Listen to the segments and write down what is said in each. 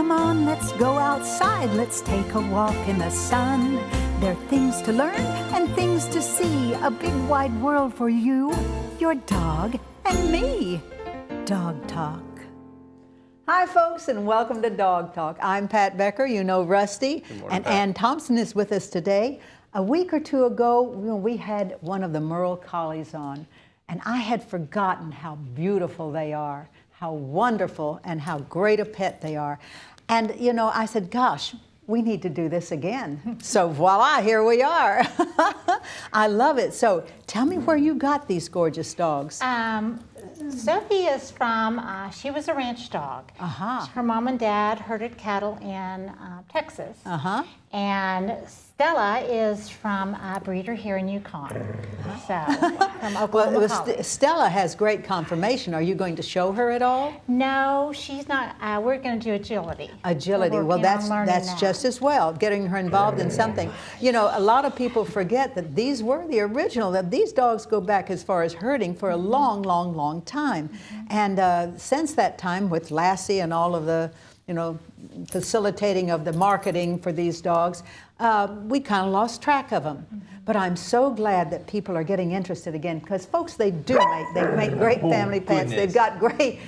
Come on, let's go outside. Let's take a walk in the sun. There are things to learn and things to see. A big wide world for you, your dog, and me. Dog Talk. Hi, folks, and welcome to Dog Talk. I'm Pat Becker. You know Rusty. Good morning, and Pat. Ann Thompson is with us today. A week or two ago, we had one of the Merle collies on, and I had forgotten how beautiful they are, how wonderful, and how great a pet they are. And, you know, I said, gosh, we need to do this again. So voila, here we are. I love it. So tell me where you got these gorgeous dogs. Sophie is from, she was a ranch dog. Her mom and dad herded cattle in Texas. And Stella is from a breeder here in Yukon. So, from Oklahoma Collies. Stella has great conformation. Are you going to show her at all? No, she's not. We're going to do agility. Agility. Well, that's just as well, getting her involved in something. You know, a lot of people forget that these were the original, that these dogs go back as far as herding for a long, long, long time. And since that time, with Lassie and all of the, you know, facilitating of the marketing for these dogs, we kind of lost track of them. But I'm so glad that people are getting interested again, because folks, they make great family pets. They've got great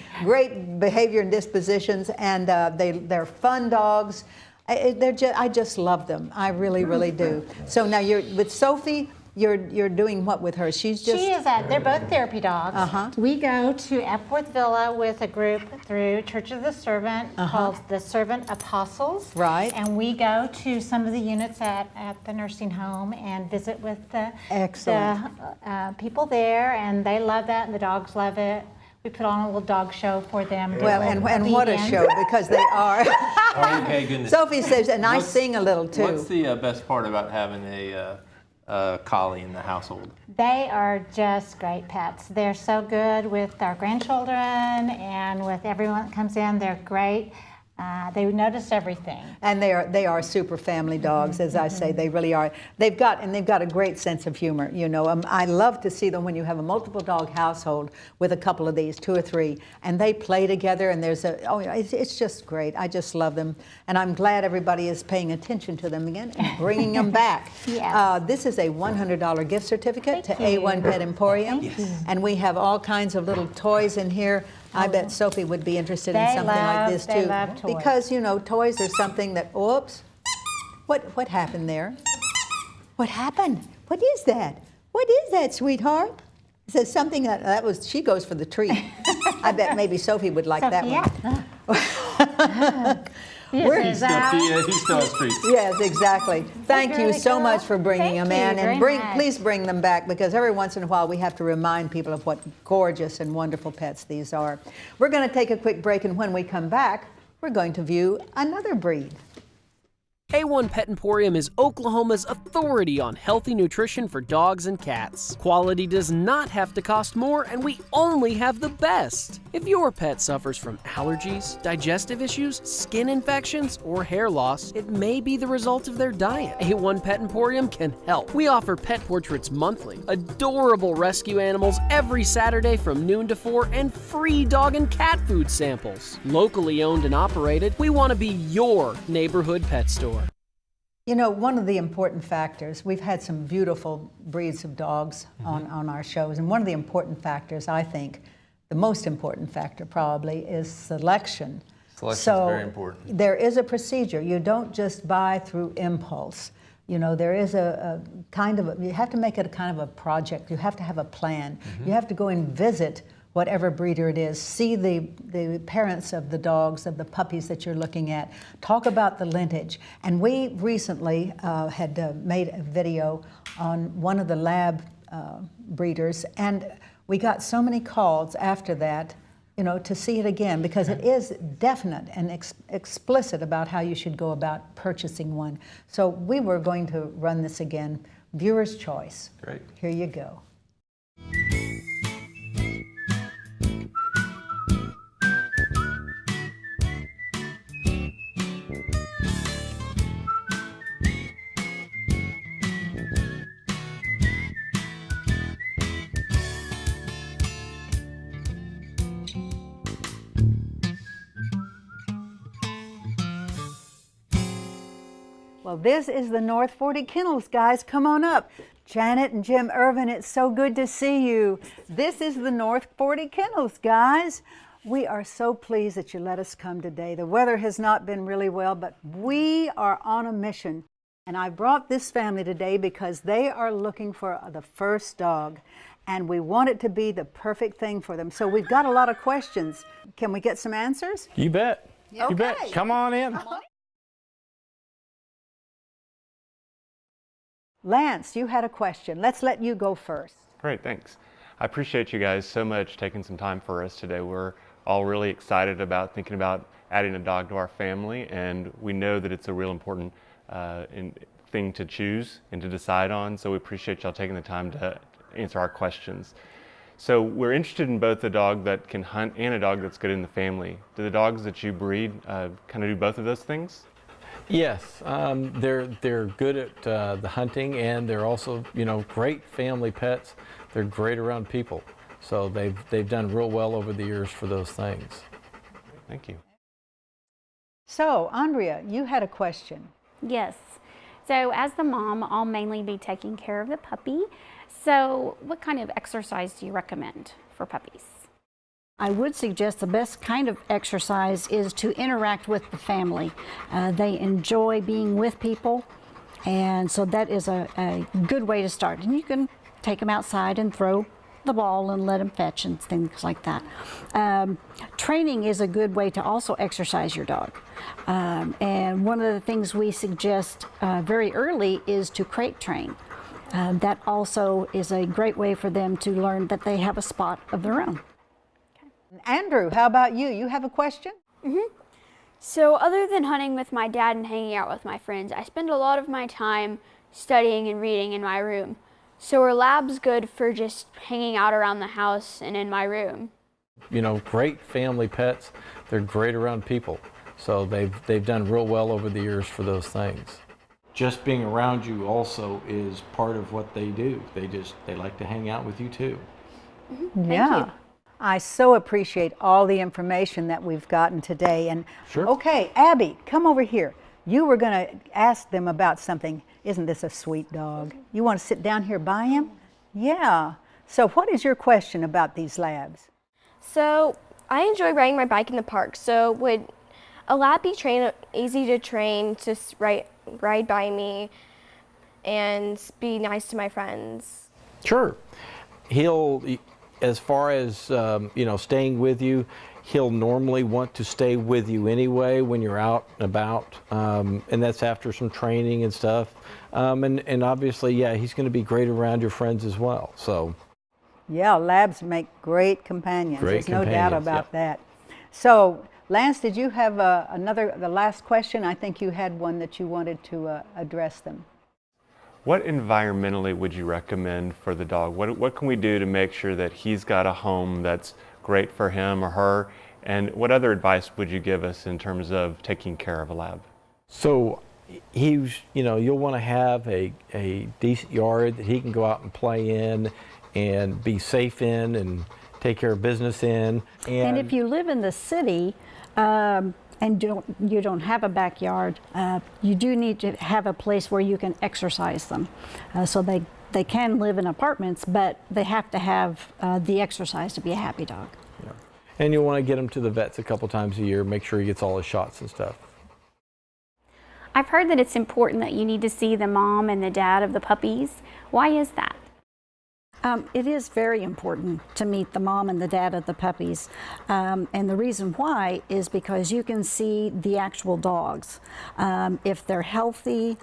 behavior and dispositions, and they're fun dogs. I just love them. I really, really do. So now you're with Sophie. You're doing what with her? She is they're both therapy dogs. We go to Epworth Villa with a group through Church of the Servant called the Servant Apostles. Right. And we go to some of the units at the nursing home and visit with the people there, and they love that, and the dogs love it. We put on a little dog show for them. Well, and what a show, because they are. Okay, goodness. Sophie says, and I sing a little too. What's the best part about having a collie in the household? They are just great pets. They're so good with our grandchildren and with everyone that comes in. They're great. They notice everything. And they are super family dogs, as I say. They really are. They've got a great sense of humor. You know, I love to see them when you have a multiple dog household with a couple of these, 2 or 3, and they play together. And it's just great. I just love them, and I'm glad everybody is paying attention to them again and bringing them back. Yes. This is a $100 gift certificate to A1 Pet Emporium, and we have all kinds of little toys in here. I bet Sophie would be interested in something like this too. They love toys. Because, you know, toys are something that, oops, what happened there? What happened? What is that? What is that, sweetheart? It says something that was, she goes for the treat. I bet maybe Sophie would like that one. He still has treats. Yes, exactly. Thank you so much for bringing them in, and please bring them back, because every once in a while we have to remind people of what gorgeous and wonderful pets these are. We're going to take a quick break, and when we come back, we're going to view another breed. A1 Pet Emporium is Oklahoma's authority on healthy nutrition for dogs and cats. Quality does not have to cost more, and we only have the best. If your pet suffers from allergies, digestive issues, skin infections, or hair loss, it may be the result of their diet. A1 Pet Emporium can help. We offer pet portraits monthly, adorable rescue animals every Saturday from noon to 4, and free dog and cat food samples. Locally owned and operated, we want to be your neighborhood pet store. You know, one of the important factors, we've had some beautiful breeds of dogs on our shows, and one of the important factors, I think, the most important factor probably, is selection. Selection is very important. There is a procedure. You don't just buy through impulse. You know, there is a kind of, you have to make it a kind of a project. You have to have a plan. You have to go and visit whatever breeder it is, see the parents of the dogs, of the puppies that you're looking at, talk about the lineage. And we recently had made a video on one of the lab breeders, and we got so many calls after that, you know, to see it again, because it is definite and explicit about how you should go about purchasing one. So we were going to run this again, viewer's choice. Great. Here you go. Well, this is the North 40 Kennels, guys. Come on up. Janet and Jim Irvin, it's so good to see you. This is the North 40 Kennels, guys. We are so pleased that you let us come today. The weather has not been really well, but we are on a mission. And I brought this family today because they are looking for the first dog. And we want it to be the perfect thing for them. So we've got a lot of questions. Can we get some answers? You bet. Okay. You bet. Come on in. Lance, you had a question. Let's let you go first. Great, thanks. I appreciate you guys so much taking some time for us today. We're all really excited about thinking about adding a dog to our family, and we know that it's a real important thing to choose and to decide on, so we appreciate y'all taking the time to answer our questions. So we're interested in both a dog that can hunt and a dog that's good in the family. Do the dogs that you breed kind of do both of those things? Yes, they're good at the hunting, and they're also, great family pets. They're great around people, so they've done real well over the years for those things. Thank you. So, Andrea, you had a question. Yes. So as the mom, I'll mainly be taking care of the puppy. So what kind of exercise do you recommend for puppies? I would suggest the best kind of exercise is to interact with the family. They enjoy being with people, and so that is a good way to start. And you can take them outside and throw the ball and let them fetch and things like that. Training is a good way to also exercise your dog. And one of the things we suggest very early is to crate train. That also is a great way for them to learn that they have a spot of their own. Andrew, how about you? You have a question? So other than hunting with my dad and hanging out with my friends, I spend a lot of my time studying and reading in my room. So are labs good for just hanging out around the house and in my room? Great family pets. They're great around people, so they've done real well over the years for those things. Just being around you also is part of what they do. They like to hang out with you too. Yeah. I so appreciate all the information that we've gotten today. And Sure. Okay, Abby, come over here. You were going to ask them about something. Isn't this a sweet dog? You want to sit down here by him? Yeah. So what is your question about these labs? So I enjoy riding my bike in the park. So would a lab be easy to train to ride by me and be nice to my friends? Sure. He'll, as far as staying with you, he'll normally want to stay with you anyway when you're out and about, and that's after some training and stuff. And obviously, yeah, he's going to be great around your friends as well. So. Yeah, labs make great companions. Great There's no doubt about that. So, Lance, did you have the last question? I think you had one that you wanted to address them. What environmentally would you recommend for the dog? What can we do to make sure that he's got a home that's great for him or her? And what other advice would you give us in terms of taking care of a lab? So you'll want to have a decent yard that he can go out and play in and be safe in and take care of business in. And if you live in the city and you don't have a backyard, you do need to have a place where you can exercise them. So they can live in apartments, but they have to have the exercise to be a happy dog. Yeah. And you'll want to get him to the vets a couple times a year, make sure he gets all his shots and stuff. I've heard that it's important that you need to see the mom and the dad of the puppies. Why is that? It is very important to meet the mom and the dad of the puppies. And the reason why is because you can see the actual dogs. If they're healthy,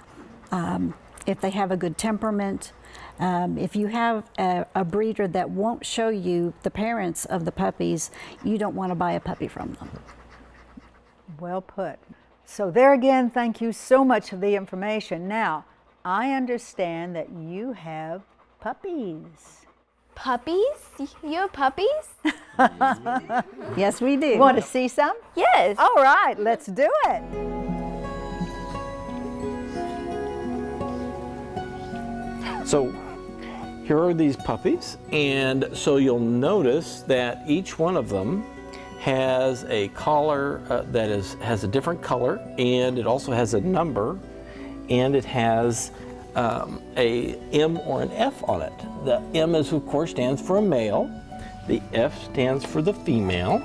if they have a good temperament, if you have a breeder that won't show you the parents of the puppies, you don't want to buy a puppy from them. Well put. So there again, thank you so much for the information. Now, I understand that you have puppies. Puppies? You have puppies? Yes, we do. You want to see some? Yes. All right, let's do it. So here are these puppies, and so you'll notice that each one of them has a collar that has a different color, and it also has a number, and it has a M or an F on it. The M is, of course, stands for a male. The F stands for the female.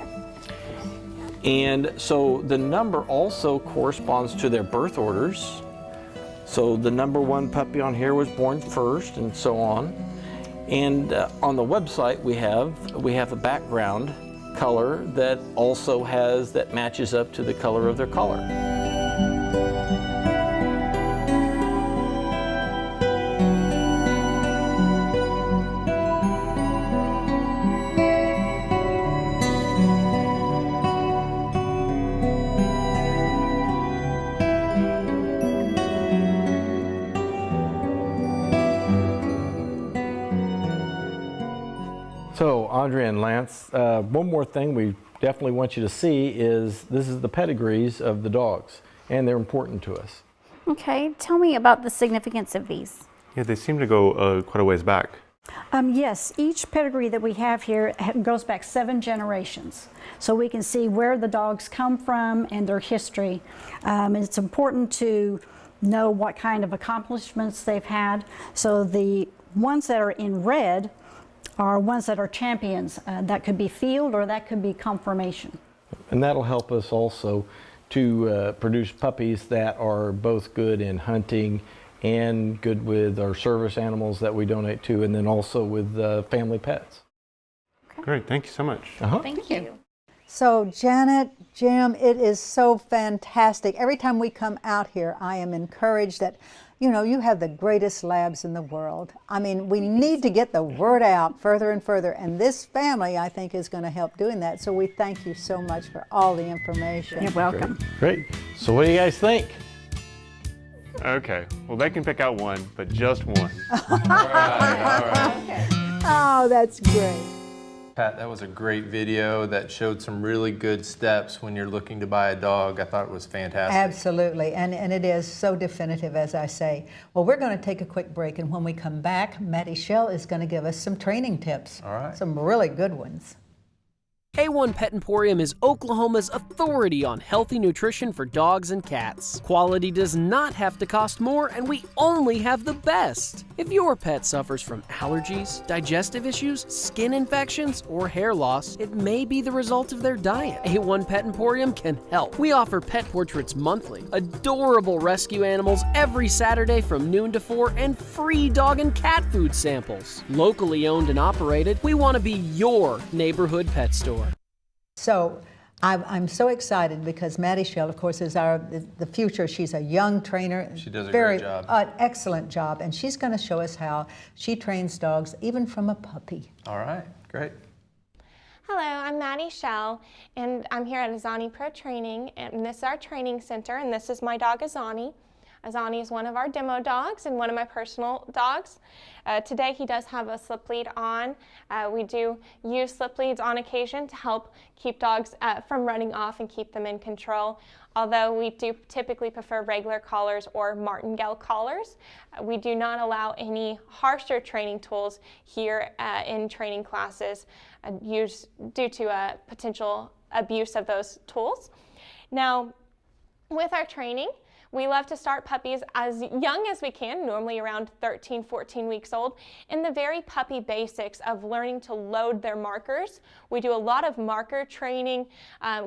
And so the number also corresponds to their birth orders. So the number 1 puppy on here was born first, and so on. And on the website we have a background color that also that matches up to the color of their collar. So, Andrea and Lance, one more thing we definitely want you to see is this is the pedigrees of the dogs, and they're important to us. Okay, tell me about the significance of these. Yeah, they seem to go quite a ways back. Yes, each pedigree that we have here goes back 7 generations. So we can see where the dogs come from and their history. It's important to know what kind of accomplishments they've had. So the ones that are in red are ones that are champions. That could be field or that could be conformation. And that'll help us also to produce puppies that are both good in hunting and good with our service animals that we donate to, and then also with family pets. Okay. Great, thank you so much. Thank you. So Janet, Jim, it is so fantastic. Every time we come out here, I am encouraged that, you know, you have the greatest labs in the world. I mean, we need to get the word out further and further, and this family, I think, is going to help doing that. So we thank you so much for all the information. You're welcome. Great. So what do you guys think? Okay, well they can pick out one, but just one. All right. Oh, that's great. Pat, that was a great video that showed some really good steps when you're looking to buy a dog. I thought it was fantastic. Absolutely, and it is so definitive, as I say. Well, we're going to take a quick break, and when we come back, Maddy Schell is going to give us some training tips. All right. Some really good ones. A1 Pet Emporium is Oklahoma's authority on healthy nutrition for dogs and cats. Quality does not have to cost more, and we only have the best. If your pet suffers from allergies, digestive issues, skin infections, or hair loss, it may be the result of their diet. A1 Pet Emporium can help. We offer pet portraits monthly, adorable rescue animals every Saturday from noon to 4, and free dog and cat food samples. Locally owned and operated, we want to be your neighborhood pet store. So I'm so excited because Maddy Schell, of course, is the future. She's a young trainer. She does a great job. An excellent job, and she's going to show us how she trains dogs even from a puppy. All right, great. Hello, I'm Maddy Schell, and I'm here at Zani Pro Training, and this is our training center, and this is my dog Zani. Zani is one of our demo dogs and one of my personal dogs. Today he does have a slip lead on. We do use slip leads on occasion to help keep dogs from running off and keep them in control. Although we do typically prefer regular collars or martingale collars. We do not allow any harsher training tools here in training classes due to potential abuse of those tools. Now, with our training, we love to start puppies as young as we can, normally around 13, 14 weeks old, in the very puppy basics of learning to load their markers. We do a lot of marker training,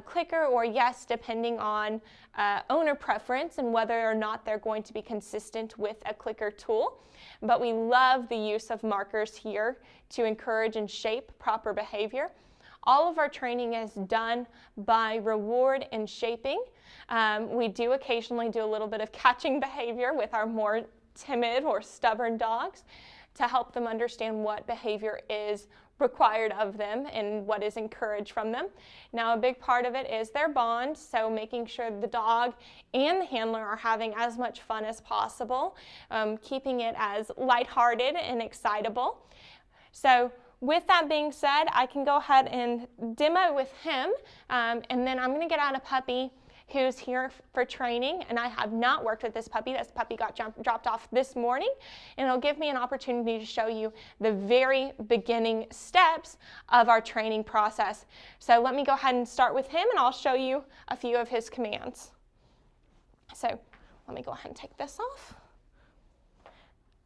clicker or yes, depending on owner preference and whether or not they're going to be consistent with a clicker tool. But we love the use of markers here to encourage and shape proper behavior. All of our training is done by reward and shaping. We do occasionally do a little bit of catching behavior with our more timid or stubborn dogs to help them understand what behavior is required of them and what is encouraged from them. Now, a big part of it is their bond, so making sure the dog and the handler are having as much fun as possible, keeping it as lighthearted and excitable. So with that being said, I can go ahead and demo with him, and then I'm going to get out a puppy who's here for training, and I have not worked with this puppy. This puppy got dropped off this morning, and it'll give me an opportunity to show you the very beginning steps of our training process. So let me go ahead and start with him, and I'll show you a few of his commands. So Let me go ahead and take this off.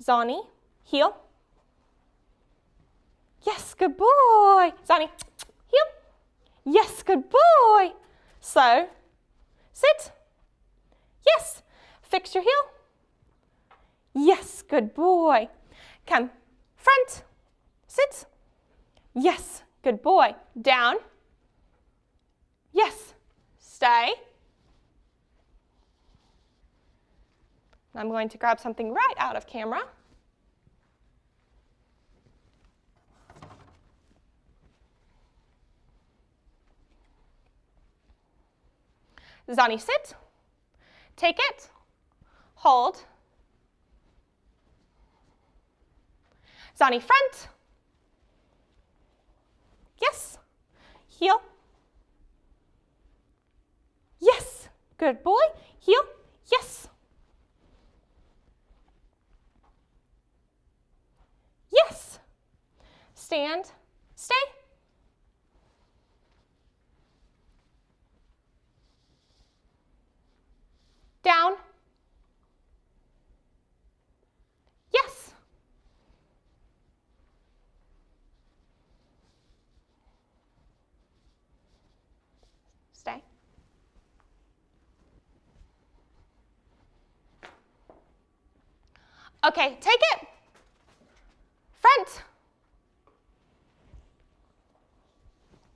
Zani, heel. Yes, good boy. Zani, heel. Yes, good boy. Slow. Sit. Yes. Fix your heel. Yes, good boy. Come. Front. Sit. Yes, good boy. Down. Yes. Stay. I'm going to grab something right out of camera. Zani, sit. Take it. Hold. Zani, front. Yes. Heel. Yes. Good boy. Heel. Yes. Yes. Stand. Stay. Down. Yes. Stay. Okay, take it. Front.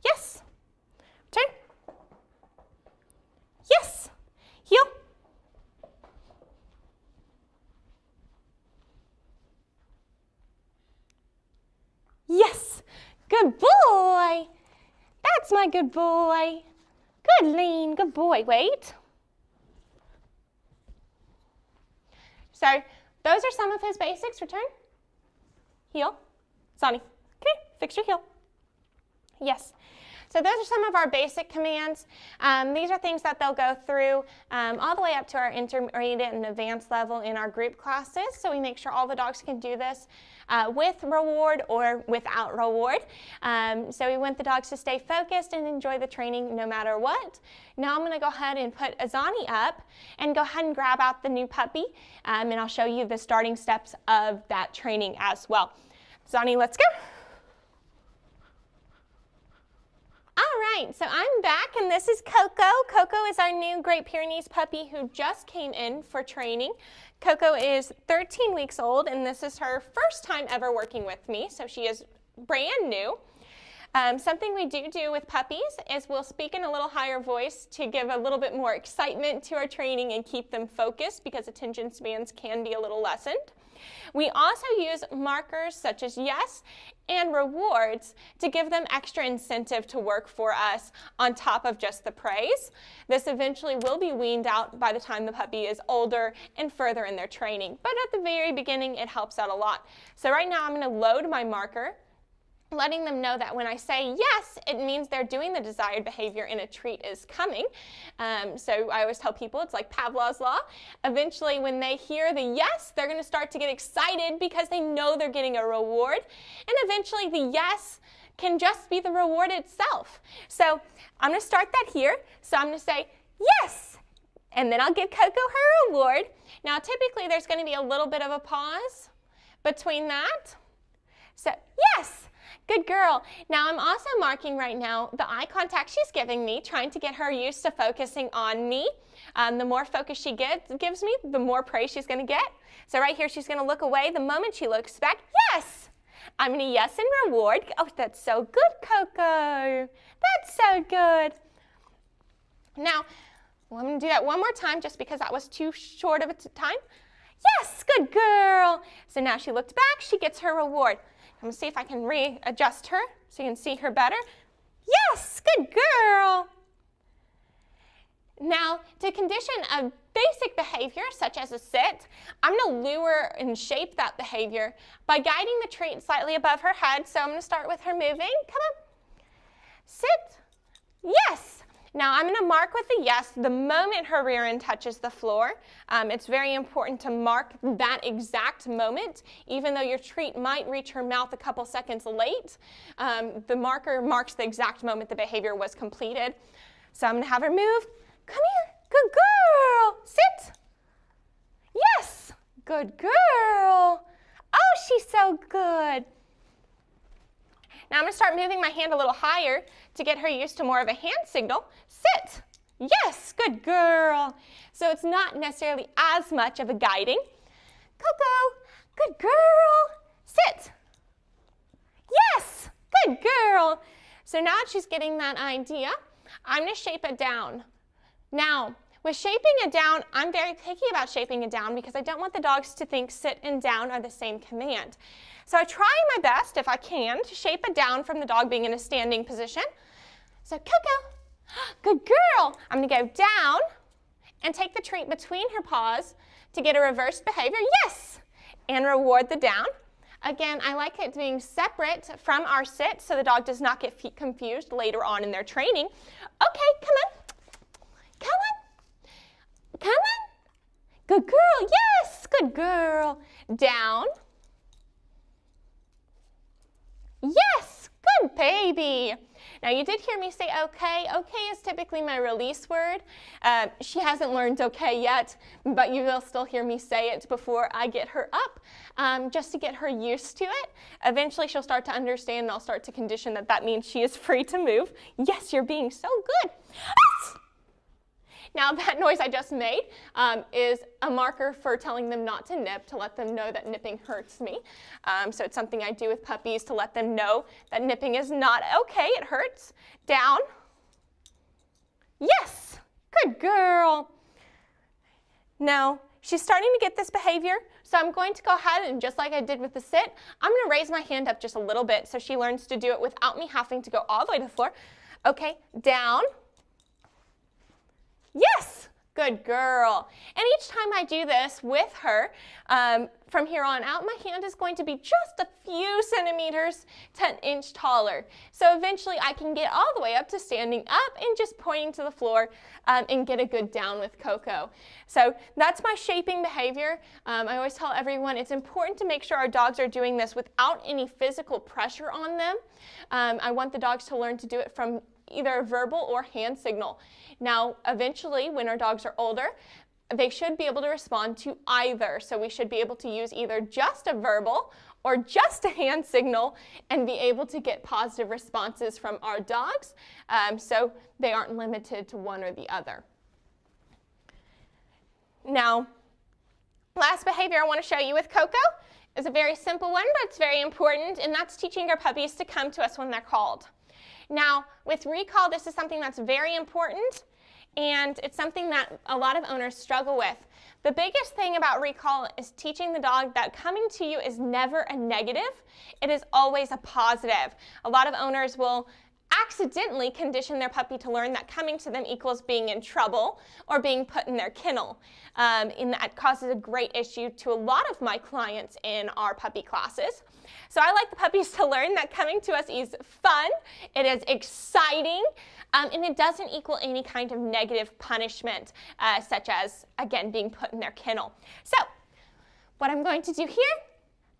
Yes. Turn. Yes. Heel. Yes. Good boy. That's my good boy. Good lean. Good boy. Wait. So those are some of his basics. Return. Heel. Zani. Okay. Fix your heel. Yes. So those are some of our basic commands. These are things that they'll go through all the way up to our intermediate and advanced level in our group classes. So we make sure all the dogs can do this with reward or without reward. So we want the dogs to stay focused and enjoy the training no matter what. Now I'm going to go ahead and put Zani up and go ahead and grab out the new puppy. And I'll show you the starting steps of that training as well. Zani, let's go. All right, so I'm back, and this is Coco. Coco is our new Great Pyrenees puppy who just came in for training. Coco is 13 weeks old, and this is her first time ever working with me, so she is brand new. Something we do with puppies is we'll speak in a little higher voice to give a little bit more excitement to our training and keep them focused because attention spans can be a little lessened. We also use markers such as yes and rewards to give them extra incentive to work for us on top of just the praise. This eventually will be weaned out by the time the puppy is older and further in their training. But at the very beginning, it helps out a lot. So right now I'm going to load my marker, letting them know that when I say yes, it means they're doing the desired behavior and a treat is coming. So I always tell people it's like Pavlov's law. Eventually, when they hear the yes, they're going to start to get excited because they know they're getting a reward. And eventually, the yes can just be the reward itself. So I'm going to start that here. So I'm going to say yes, and then I'll give Coco her reward. Now, typically, there's going to be a little bit of a pause between that. So yes. Good girl. Now I'm also marking right now the eye contact she's giving me, trying to get her used to focusing on me. The more focus she gives me, the more praise she's going to get. So right here, she's going to look away. The moment she looks back, yes! I'm going to yes and reward. Oh, that's so good, Coco. That's so good. Now, I'm going to do that one more time just because that was too short of a time. Yes, good girl. So now she looked back. She gets her reward. I'm going to see if I can readjust her so you can see her better. Yes, good girl. Now, to condition a basic behavior, such as a sit, I'm going to lure and shape that behavior by guiding the treat slightly above her head. So I'm going to start with her moving. Come on. Sit. Yes. Now, I'm going to mark with a yes the moment her rear end touches the floor. It's very important to mark that exact moment, even though your treat might reach her mouth a couple seconds late. The marker marks the exact moment the behavior was completed. So I'm going to have her move. Come here. Good girl. Sit. good girl. Oh, she's so good. Now I'm going to start moving my hand a little higher to get her used to more of a hand signal. Sit. Yes, good girl. So it's not necessarily as much of a guiding. Coco, good girl. Sit. Yes, good girl. So now that she's getting that idea, I'm going to shape it down. Now, with shaping it down, I'm very picky about shaping it down because I don't want the dogs to think sit and down are the same command. So I try my best, if I can, to shape it down from the dog being in a standing position. So Coco, good girl. I'm going to go down and take the treat between her paws to get a reversed behavior. Yes, and reward the down. Again, I like it being separate from our sit so the dog does not get confused later on in their training. Okay, come on. Come on. Come on. Good girl. Yes, good girl. Down. Yes, good baby. Now you did hear me say okay. Okay is typically my release word. She hasn't learned okay yet, but you will still hear me say it before I get her up, just to get her used to it. Eventually she'll start to understand and I'll start to condition that means she is free to move. Yes, you're being so good. Now that noise I just made is a marker for telling them not to nip, to let them know that nipping hurts me. So it's something I do with puppies to let them know that nipping is not okay, it hurts. Down. Yes, good girl. Now she's starting to get this behavior, so I'm going to go ahead and just like I did with the sit, I'm going to raise my hand up just a little bit so she learns to do it without me having to go all the way to the floor. Okay, down. Yes, good girl. And each time I do this with her, from here on out, my hand is going to be just a few centimeters to an inch taller. So eventually I can get all the way up to standing up and just pointing to the floor and get a good down with Coco. So that's my shaping behavior. I always tell everyone it's important to make sure our dogs are doing this without any physical pressure on them. I want the dogs to learn to do it from either a verbal or hand signal. Now, eventually, when our dogs are older, they should be able to respond to either. So we should be able to use either just a verbal or just a hand signal and be able to get positive responses from our dogs, so they aren't limited to one or the other. Now, last behavior I want to show you with Coco is a very simple one, but it's very important, and that's teaching our puppies to come to us when they're called. Now, with recall, this is something that's very important, and it's something that a lot of owners struggle with. The biggest thing about recall is teaching the dog that coming to you is never a negative. It is always a positive. A lot of owners will accidentally condition their puppy to learn that coming to them equals being in trouble or being put in their kennel. And that causes a great issue to a lot of my clients in our puppy classes. So I like the puppies to learn that coming to us is fun, it is exciting, and it doesn't equal any kind of negative punishment, such as, again, being put in their kennel. So what I'm going to do here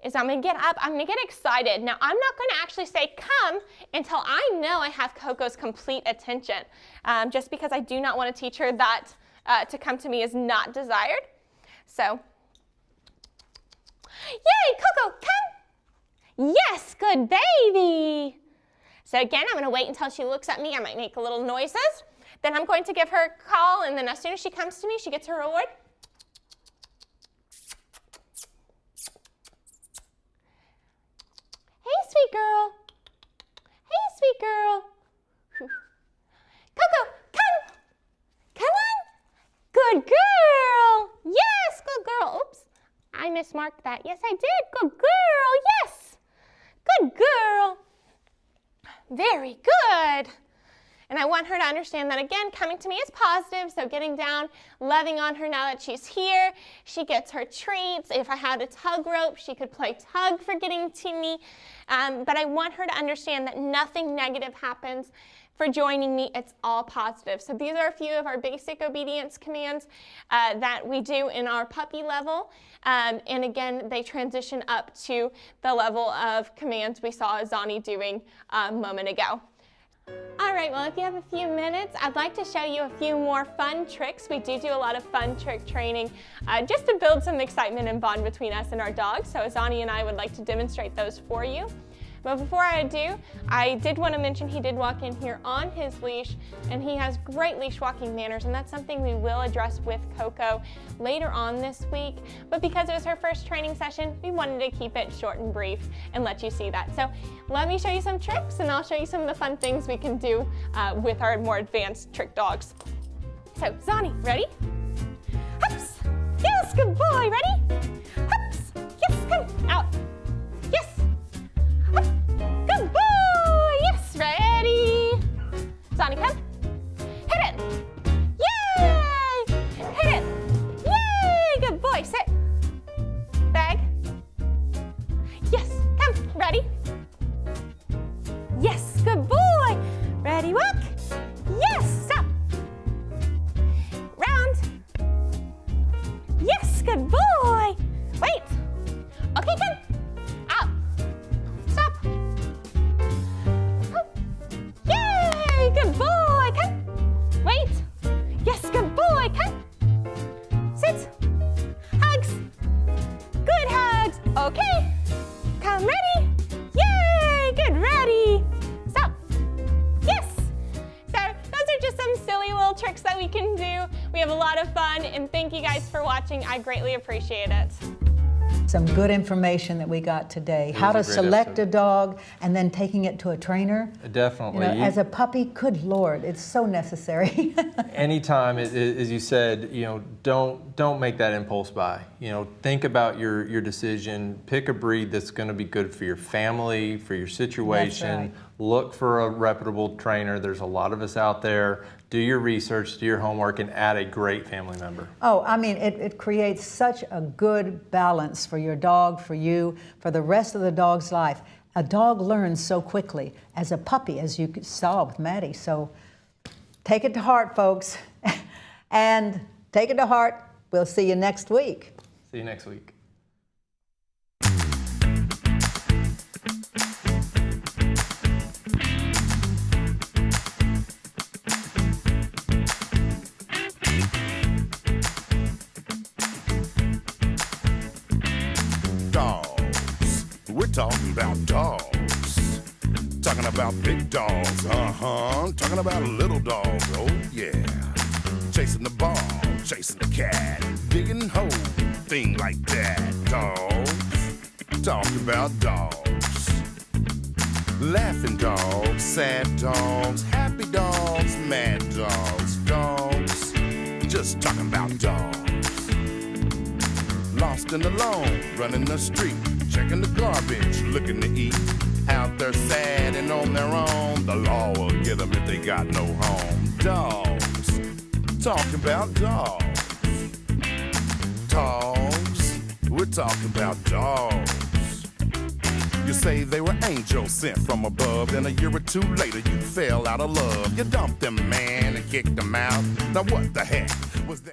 is I'm going to get up, I'm going to get excited. Now, I'm not going to actually say come until I know I have Coco's complete attention, just because I do not want to teach her that to come to me is not desired. So, yay, Coco, come. Yes, good baby. So again, I'm going to wait until she looks at me. I might make little noises. Then I'm going to give her a call, and then as soon as she comes to me, she gets her reward. Hey, sweet girl. Hey, sweet girl. Coco, come. Come on. Good girl. Yes, good girl. Oops, I mismarked that. Yes, I did. Good girl. Yes. Good girl. Very good. And I want her to understand that, again, coming to me is positive, so getting down, loving on her now that she's here. She gets her treats. If I had a tug rope, she could play tug for getting to me. But I want her to understand that nothing negative happens for joining me. It's all positive. So these are a few of our basic obedience commands that we do in our puppy level. And again, they transition up to the level of commands we saw Zani doing a moment ago. All right, well, if you have a few minutes, I'd like to show you a few more fun tricks. We do a lot of fun trick training just to build some excitement and bond between us and our dogs. So Zani and I would like to demonstrate those for you. But before I do, I did want to mention he did walk in here on his leash, and he has great leash walking manners, and that's something we will address with Coco later on this week. But because it was her first training session, we wanted to keep it short and brief and let you see that. So let me show you some tricks, and I'll show you some of the fun things we can do with our more advanced trick dogs. So Zani, ready? Hups! Yes, good boy, ready? Hups! Yes, come out. Yes! Hup. Good boy! Yes, ready? Zani, come. Hit it! Yay! Hit it! Yay! Good boy, sit. Bag. Yes, come, ready? Yes, good boy! Ready, walk? Yes, stop. Round. Yes, good boy! Wait. Okay, come. Out. Stop. Oh. Yay! Good boy! Come. Wait. Yes, good boy! Come. Sit. Hugs. Good hugs. Okay. Come, ready? Yay! Good, ready. Stop. Yes. So those are just some silly little tricks that we can do. We have a lot of fun, and thank you guys for watching. I greatly appreciate it. Some good information that we got today. How to select a dog and then taking it to a trainer. Definitely. You know, as a puppy, good Lord, it's so necessary. Anytime, as you said, you know, don't make that impulse buy. You know, think about your decision. Pick a breed that's going to be good for your family, for your situation. That's right. Look for a reputable trainer. There's a lot of us out there. Do your research, do your homework, and add a great family member. Oh, I mean, it creates such a good balance for your dog, for you, for the rest of the dog's life. A dog learns so quickly as a puppy, as you saw with Maddy. So take it to heart, folks. And take it to heart. We'll see you next week. See you next week. Talking about dogs, talking about big dogs, talking about little dogs, oh yeah. Chasing the ball, chasing the cat, digging holes, thing like that. Dogs, talking about dogs. Laughing dogs, sad dogs, happy dogs, mad dogs, dogs, just talking about dogs. Lost and alone, running the street, checking the garbage, looking to eat. Out there sad and on their own, the law will get them if they got no home. Dogs, talking about dogs. Dogs, we're talking about dogs. You say they were angels sent from above, then a year or two later you fell out of love. You dumped them, man, and kicked them out. Now what the heck was that?